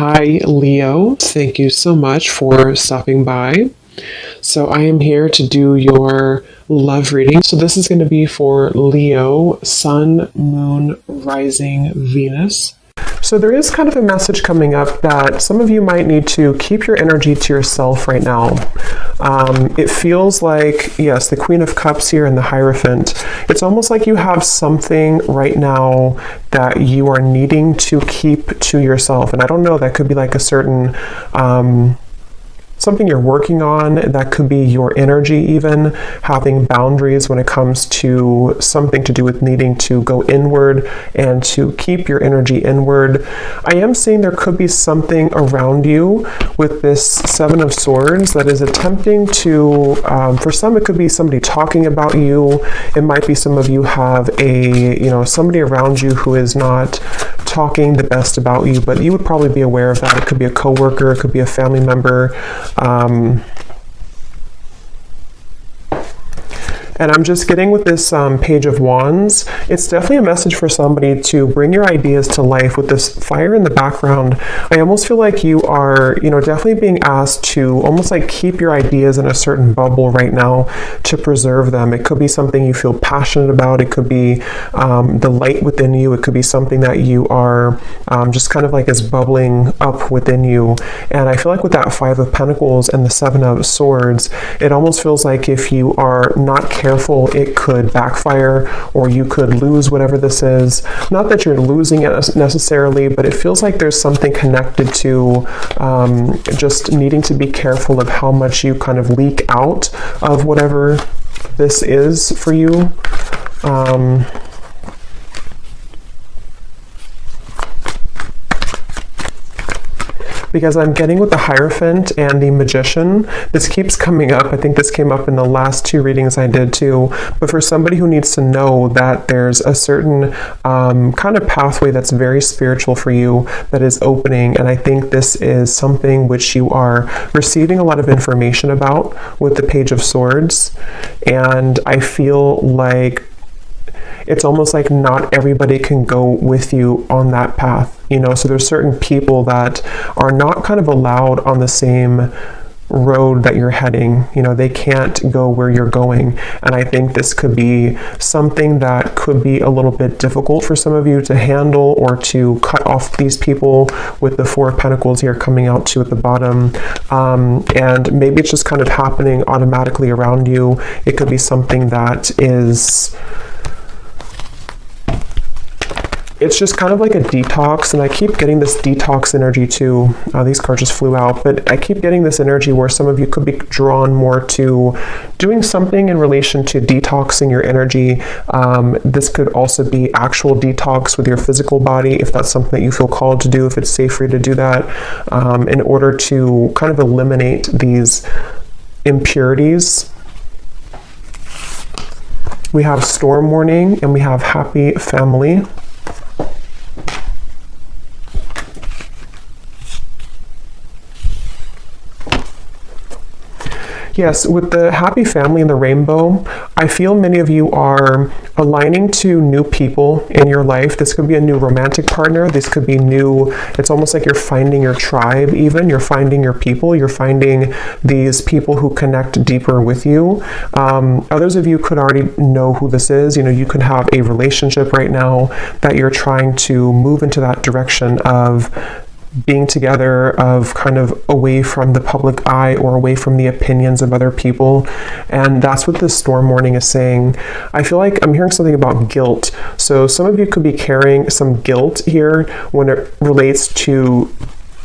Hi, Leo. Thank you so much for stopping by. So, I am here to do your love reading. So, this is going to be for Leo, Sun, Moon, Rising, Venus. So, there is kind of a message coming up that some of you might need to keep your energy to yourself right now. It feels like, yes, the Queen of Cups here and the Hierophant. It's almost like you have something right now that you are needing to keep to yourself. And I don't know, that could be like a certain something you're working on. That could be your energy, even having boundaries when it comes to something to do with needing to go inward and to keep your energy inward. I am seeing there could be something around you with this Seven of Swords that is attempting to, for some it could be somebody talking about you. It might be some of you have somebody around you who is not talking the best about you, but you would probably be aware of that. It could be a coworker, it could be a family member. And I'm just getting with this Page of Wands. It's definitely a message for somebody to bring your ideas to life with this fire in the background. I almost feel like you are, definitely being asked to almost like keep your ideas in a certain bubble right now to preserve them. It could be something you feel passionate about. It could be the light within you. It could be something that you are just kind of like is bubbling up within you. And I feel like with that Five of Pentacles and the Seven of Swords, it almost feels like if you are not careful, it could backfire, or you could lose whatever this is. Not that you're losing it necessarily, but it feels like there's something connected to just needing to be careful of how much you kind of leak out of whatever this is for you. Because I'm getting with the Hierophant and the Magician. This keeps coming up. I think this came up in the last two readings I did too. But for somebody who needs to know that there's a certain kind of pathway that's very spiritual for you that is opening. And I think this is something which you are receiving a lot of information about with the Page of Swords. And I feel like it's almost like not everybody can go with you on that path, so there's certain people that are not kind of allowed on the same road that you're heading. They can't go where you're going. And I think this could be something that could be a little bit difficult for some of you to handle, or to cut off these people with the Four of Pentacles here coming out too at the bottom. And maybe it's just kind of happening automatically around you. It could be something that is... It's just kind of like a detox, and I keep getting this detox energy too. These cards just flew out, but I keep getting this energy where some of you could be drawn more to doing something in relation to detoxing your energy. This could also be actual detox with your physical body, if that's something that you feel called to do, if it's safe for you to do that, in order to kind of eliminate these impurities. We have Storm Warning and we have Happy Family. Yes, with the Happy Family and the Rainbow, I feel many of you are aligning to new people in your life. This could be a new romantic partner. This could be new. It's almost like you're finding your tribe even. You're finding your people. You're finding these people who connect deeper with you. Others of you could already know who this is. You could have a relationship right now that you're trying to move into that direction of being together, of kind of away from the public eye or away from the opinions of other people. And that's what this Storm Warning is saying. I feel like I'm hearing something about guilt. So some of you could be carrying some guilt here when it relates to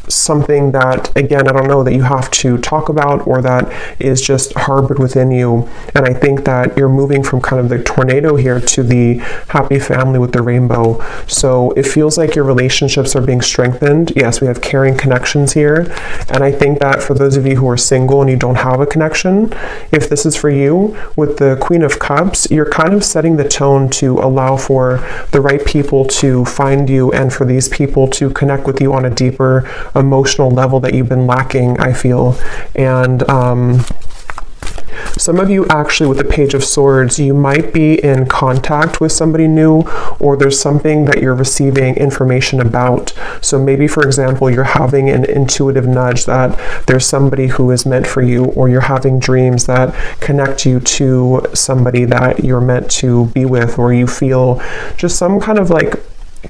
something that, again, I don't know, that you have to talk about, or that is just harbored within you. And I think that you're moving from kind of the tornado here to the Happy Family with the Rainbow. So it feels like your relationships are being strengthened. Yes, we have caring connections here. And I think that for those of you who are single and you don't have a connection, if this is for you, with the Queen of Cups, you're kind of setting the tone to allow for the right people to find you, and for these people to connect with you on a deeper emotional level that you've been lacking, I feel. And Some of you actually with the Page of Swords, you might be in contact with somebody new, or there's something that you're receiving information about. So maybe, for example, you're having an intuitive nudge that there's somebody who is meant for you, or you're having dreams that connect you to somebody that you're meant to be with, or you feel just some kind of like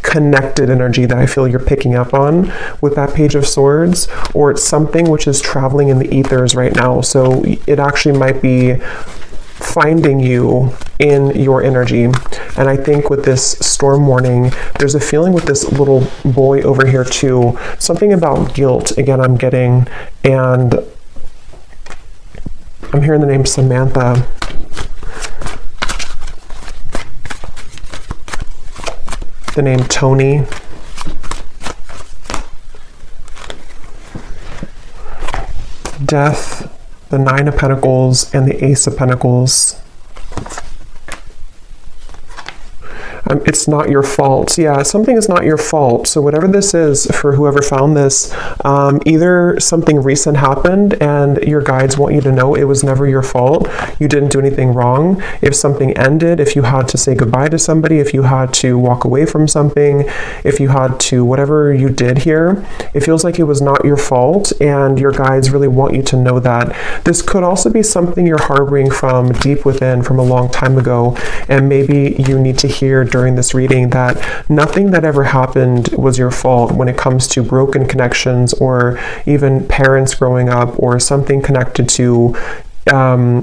connected energy that I feel you're picking up on with that Page of Swords, or it's something which is traveling in the ethers right now. So it actually might be finding you in your energy. And I think with this storm warning, there's a feeling with this little boy over here too, something about guilt again I'm getting, and I'm hearing the name Samantha. The name Tony. Death, the Nine of Pentacles, and the Ace of Pentacles. It's not your fault. Yeah, something is not your fault. So whatever this is, for whoever found this, either something recent happened and your guides want you to know it was never your fault. You didn't do anything wrong. If something ended, if you had to say goodbye to somebody, if you had to walk away from something, if you had to, whatever you did here, it feels like it was not your fault, and your guides really want you to know that. This could also be something you're harboring from deep within from a long time ago, and maybe you need to hear during this reading that nothing that ever happened was your fault when it comes to broken connections, or even parents growing up, or something connected to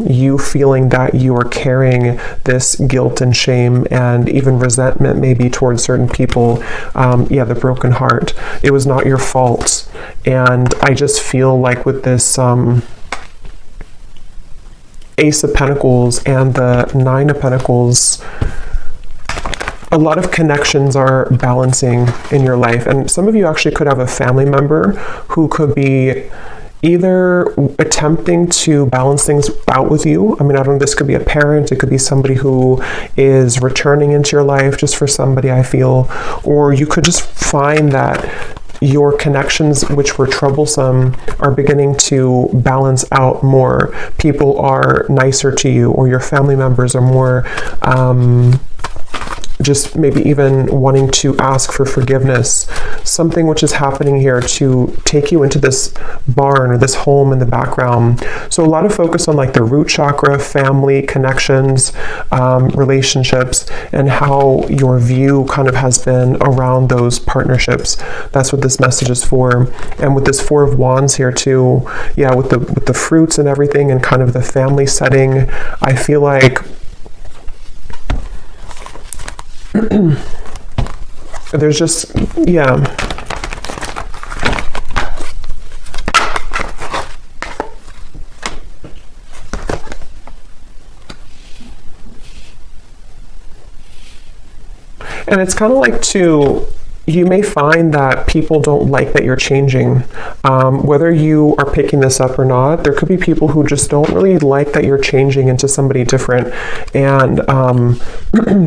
you feeling that you are carrying this guilt and shame and even resentment maybe towards certain people. Yeah, the broken heart. It was not your fault. And I just feel like with this Ace of Pentacles and the Nine of Pentacles, a lot of connections are balancing in your life. And some of you actually could have a family member who could be either attempting to balance things out with you. I mean, I don't know, this could be a parent, it could be somebody who is returning into your life just for somebody, I feel. Or you could just find that your connections, which were troublesome, are beginning to balance out more. People are nicer to you, or your family members are more just maybe even wanting to ask for forgiveness. Something which is happening here to take you into this barn or this home in the background. So a lot of focus on like the root chakra, family, connections, relationships, and how your view kind of has been around those partnerships. That's what this message is for. And with this Four of Wands here too, yeah, with the fruits and everything, and kind of the family setting, I feel like there's just, yeah. And it's kind of like you may find that people don't like that you're changing. Whether you are picking this up or not, there could be people who just don't really like that you're changing into somebody different. And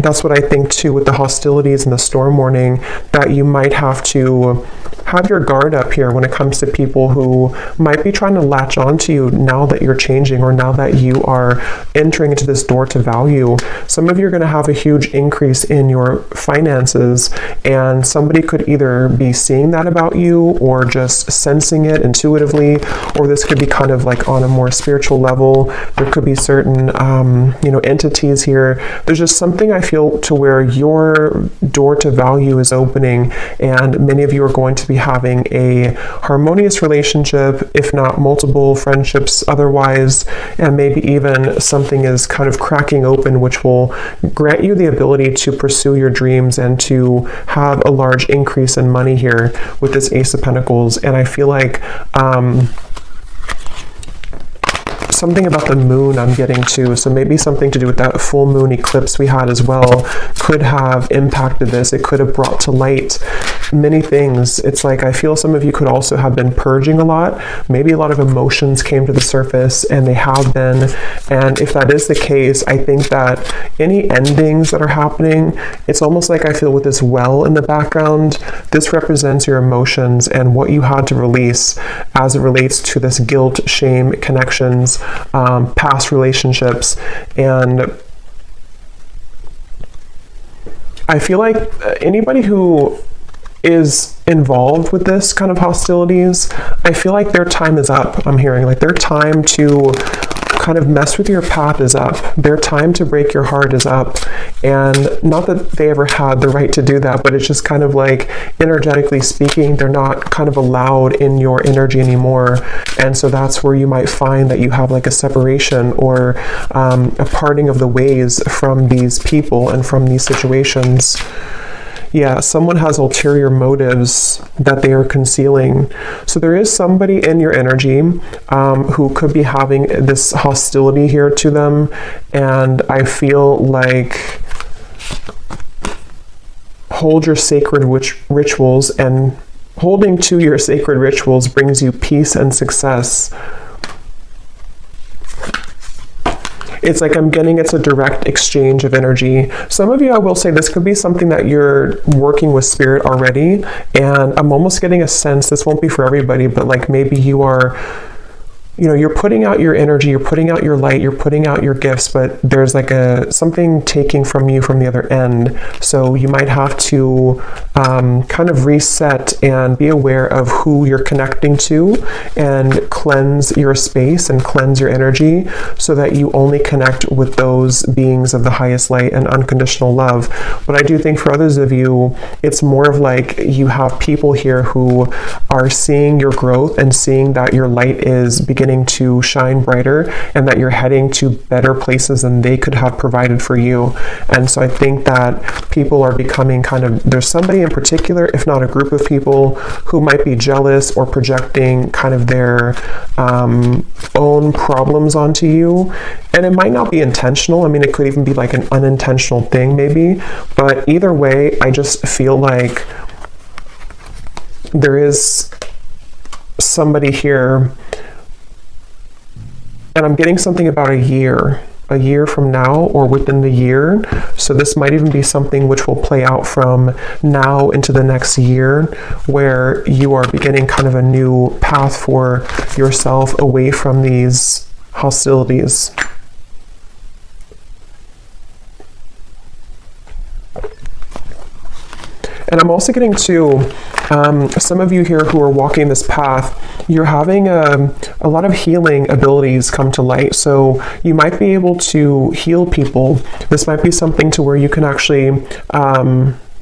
that's what I think too with the hostilities and the storm warning, that you might have to have your guard up here when it comes to people who might be trying to latch onto you now that you're changing, or now that you are entering into this door to value. Some of you are going to have a huge increase in your finances, and somebody could either be seeing that about you, or just sensing it intuitively, or this could be kind of like on a more spiritual level. There could be certain entities here. There's just something I feel to where your door to value is opening, and many of you are going to be having a harmonious relationship, if not multiple friendships otherwise, and maybe even something is kind of cracking open, which will grant you the ability to pursue your dreams and to have a large increase in money here with this Ace of Pentacles. And I feel like something about the moon I'm getting to, so maybe something to do with that full moon eclipse we had as well could have impacted this. It could have brought to light many things. It's like I feel some of you could also have been purging a lot. Maybe a lot of emotions came to the surface, and they have been. And if that is the case, I think that any endings that are happening, it's almost like I feel with this well in the background, this represents your emotions and what you had to release as it relates to this guilt, shame, connections, past relationships. And I feel like anybody who is involved with this kind of hostilities, I feel like their time is up. I'm hearing like their time to kind of mess with your path is up. Their time to break your heart is up. And not that they ever had the right to do that, but it's just kind of like, energetically speaking, they're not kind of allowed in your energy anymore. And so that's where you might find that you have like a separation or a parting of the ways from these people and from these situations. Yeah, someone has ulterior motives that they are concealing. So there is somebody in your energy who could be having this hostility here to them. And I feel like hold your sacred rituals, and holding to your sacred rituals brings you peace and success. It's like I'm getting it's a direct exchange of energy. Some of you, I will say, this could be something that you're working with spirit already, and I'm almost getting a sense, this won't be for everybody, but like maybe you are, you know, you're putting out your energy, you're putting out your light, you're putting out your gifts, but there's like something taking from you from the other end. So you might have to kind of reset and be aware of who you're connecting to, and cleanse your space and cleanse your energy so that you only connect with those beings of the highest light and unconditional love. But I do think for others of you, it's more of like you have people here who are seeing your growth and seeing that your light is beginning to shine brighter, and that you're heading to better places than they could have provided for you. And so I think that people are becoming kind of, there's somebody in particular, if not a group of people, who might be jealous or projecting kind of their own problems onto you. And it might not be intentional. I mean, it could even be like an unintentional thing maybe, but either way, I just feel like there is somebody here. And I'm getting something about a year from now, or within the year. So this might even be something which will play out from now into the next year, where you are beginning kind of a new path for yourself away from these hostilities. And I'm also getting to some of you here who are walking this path, you're having a lot of healing abilities come to light. So you might be able to heal people. This might be something to where you can actually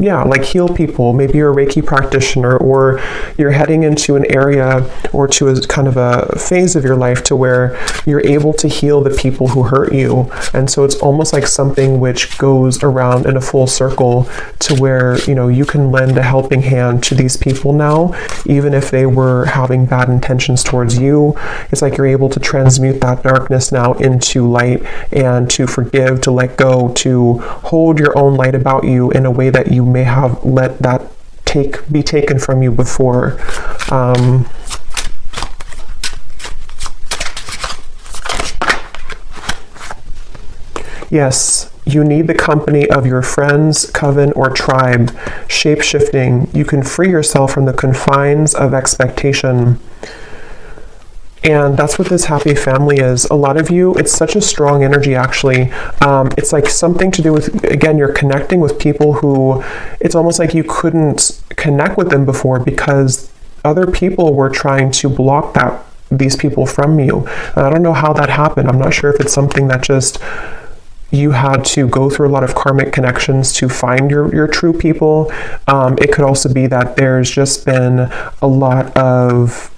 like heal people. Maybe you're a Reiki practitioner, or you're heading into an area or to a kind of a phase of your life to where you're able to heal the people who hurt you. And so it's almost like something which goes around in a full circle to where, you know, you can lend a helping hand to these people now, even if they were having bad intentions towards you. It's like you're able to transmute that darkness now into light, and to forgive, to let go, to hold your own light about you in a way that you may have let that be taken from you before. Yes, you need the company of your friends, coven, or tribe. Shape-shifting, you can free yourself from the confines of expectation. And that's what this happy family is. A lot of you, it's such a strong energy, actually. It's like something to do with, again, you're connecting with people who, it's almost like you couldn't connect with them before because other people were trying to block these people from you. And I don't know how that happened. I'm not sure if it's something that just you had to go through a lot of karmic connections to find your true people. It could also be that there's just been a lot of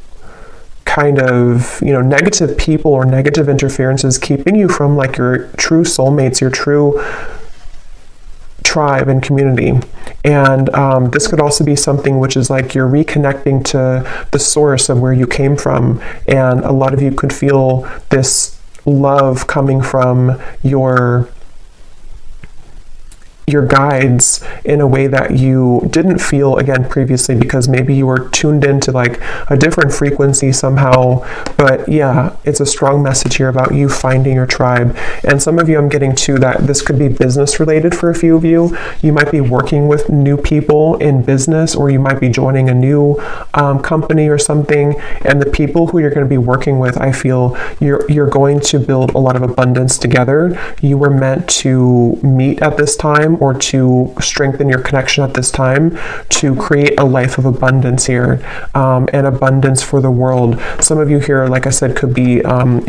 kind of, you know, negative people or negative interferences keeping you from like your true soulmates, your true tribe and community. And this could also be something which is like you're reconnecting to the source of where you came from. And a lot of you could feel this love coming from your your guides in a way that you didn't feel, again, previously, because maybe you were tuned into like a different frequency somehow. But yeah, it's a strong message here about you finding your tribe. And some of you, I'm getting to that this could be business related for a few of you. You might be working with new people in business, or you might be joining a new company or something. And the people who you're going to be working with, I feel you're going to build a lot of abundance together. You were meant to meet at this time, or to strengthen your connection at this time, to create a life of abundance here, and abundance for the world. Some of you here, like I said, could be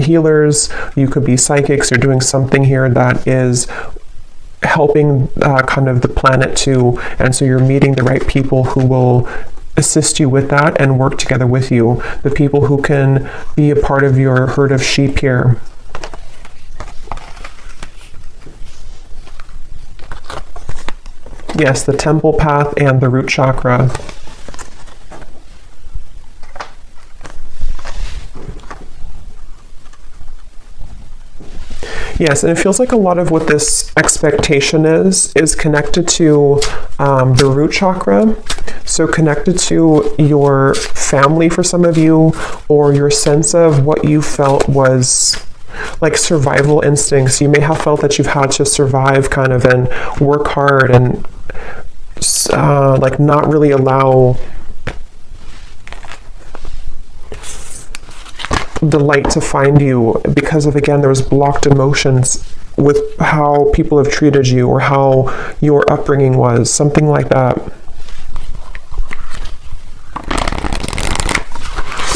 healers, you could be psychics. You're doing something here that is helping kind of the planet too, and so you're meeting the right people who will assist you with that and work together with you, the people who can be a part of your herd of sheep here. Yes, the temple path and the root chakra. Yes, and it feels like a lot of what this expectation is connected to the root chakra. So connected to your family for some of you, or your sense of what you felt was like survival instincts. You may have felt that you've had to survive kind of and work hard and like not really allow the light to find you, because of, again, there was blocked emotions with how people have treated you or how your upbringing was, something like that.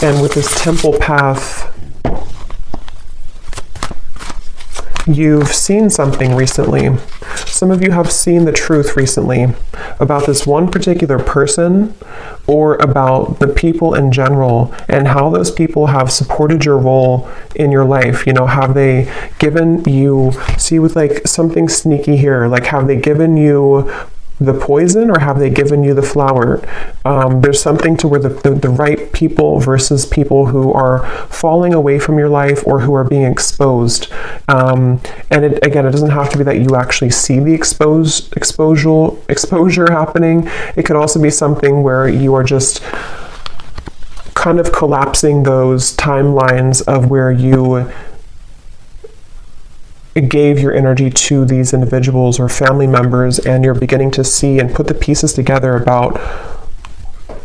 And with this temple path, you've seen something recently. Some of you have seen the truth recently about this one particular person, or about the people in general, and how those people have supported your role in your life. You know, have they given you, see with like something sneaky here, like have they given you the poison, or have they given you the flower? There's something to where the right people versus people who are falling away from your life, or who are being exposed. And it, again, it doesn't have to be that you actually see the exposure happening. It could also be something where you are just kind of collapsing those timelines of where you gave your energy to these individuals or family members, and you're beginning to see and put the pieces together about,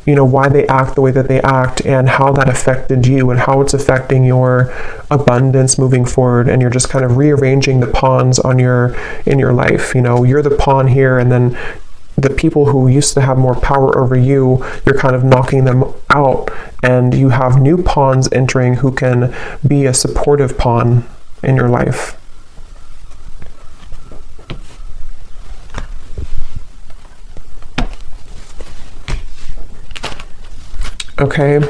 you know, why they act the way that they act, and how that affected you, and how it's affecting your abundance moving forward. And you're just kind of rearranging the pawns in your life. You know, you're the pawn here, and then the people who used to have more power over you, you're kind of knocking them out, and you have new pawns entering who can be a supportive pawn in your life. Okay.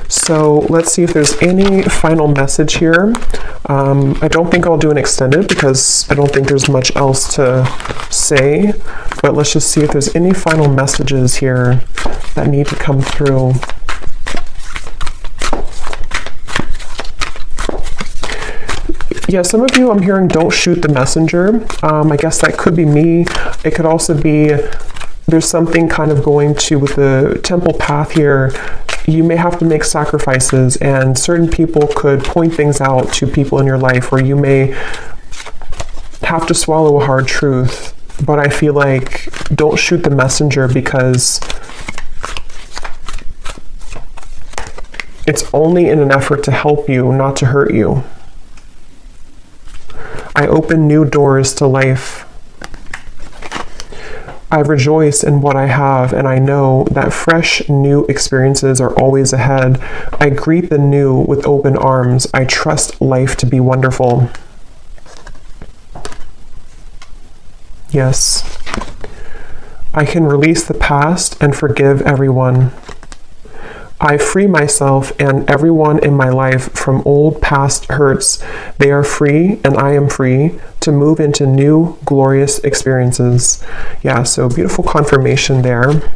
So let's see if there's any final message here. I don't think I'll do an extended, because I don't think there's much else to say, but let's just see if there's any final messages here that need to come through. Yeah, some of you I'm hearing don't shoot the messenger. I guess that could be me. It could also be there's something kind of going to with the temple path here. You may have to make sacrifices, and certain people could point things out to people in your life, or you may have to swallow a hard truth. But I feel like don't shoot the messenger, because it's only in an effort to help you, not to hurt you. I open new doors to life. I rejoice in what I have, and I know that fresh new experiences are always ahead. I greet the new with open arms. I trust life to be wonderful. Yes. I can release the past and forgive everyone. I free myself and everyone in my life from old past hurts. They are free, and I am free to move into new glorious experiences. Yeah, so beautiful confirmation there.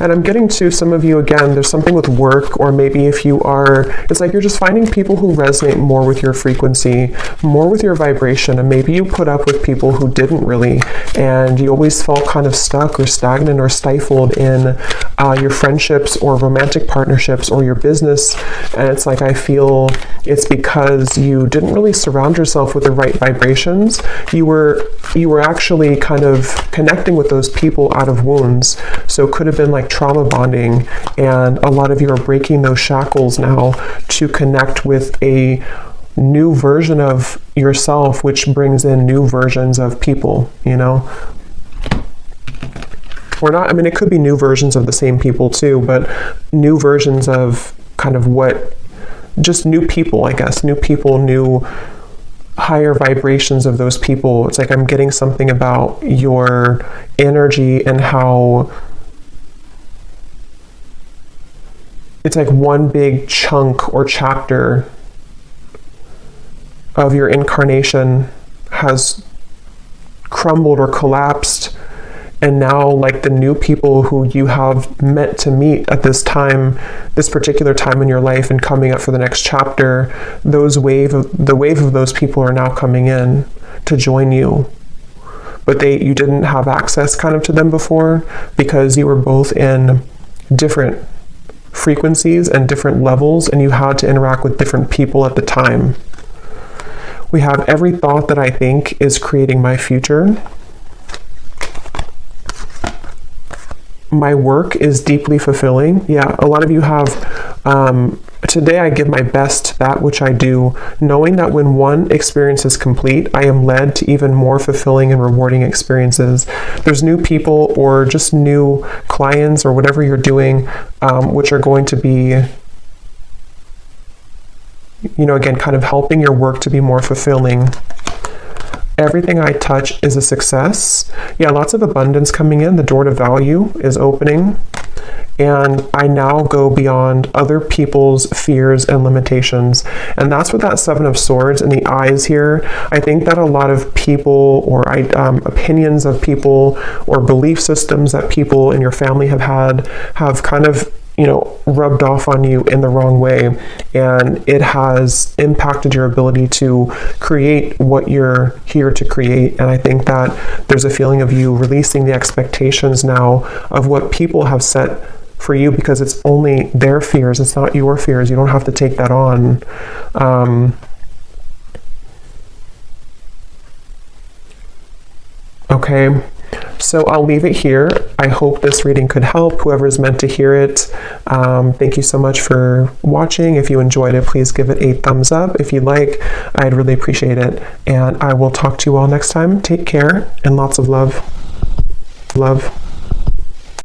And I'm getting to some of you again, there's something with work, or maybe if you are, it's like you're just finding people who resonate more with your frequency, more with your vibration, and maybe you put up with people who didn't really, and you always felt kind of stuck or stagnant or stifled in your friendships or romantic partnerships or your business. And it's like, I feel it's because you didn't really surround yourself with the right vibrations. You were actually kind of connecting with those people out of wounds. So it could have been like trauma bonding, and a lot of you are breaking those shackles now to connect with a new version of yourself, which brings in new versions of people, you know? Or not, I mean, it could be new versions of the same people too, but new versions of kind of what, just new people, I guess, new people, new higher vibrations of those people. It's like I'm getting something about your energy and how it's like one big chunk or chapter of your incarnation has crumbled or collapsed, and now like the new people who you have meant to meet at this time, this particular time in your life and coming up for the next chapter, the wave of those people are now coming in to join you. But you didn't have access kind of to them before because you were both in different frequencies and different levels, and you had to interact with different people at the time. We have every thought that I think is creating my future. My work is deeply fulfilling. Yeah, a lot of you have, today I give my best to that which I do, knowing that when one experience is complete, I am led to even more fulfilling and rewarding experiences. There's new people or just new clients or whatever you're doing, which are going to be, you know, again, kind of helping your work to be more fulfilling. Everything I touch is a success. Yeah, lots of abundance coming in. The door to value is opening. And I now go beyond other people's fears and limitations. And that's what that Seven of Swords and the eyes here. I think that a lot of people or opinions of people or belief systems that people in your family have had have kind of, you know, rubbed off on you in the wrong way, and it has impacted your ability to create what you're here to create. And I think that there's a feeling of you releasing the expectations now of what people have set for you, because it's only their fears, it's not your fears. You don't have to take that on. Okay. So I'll leave it here. I hope this reading could help whoever is meant to hear it. Thank you so much for watching. If you enjoyed it, please give it a thumbs up. If you like, I'd really appreciate it. And I will talk to you all next time. Take care and lots of love. Love.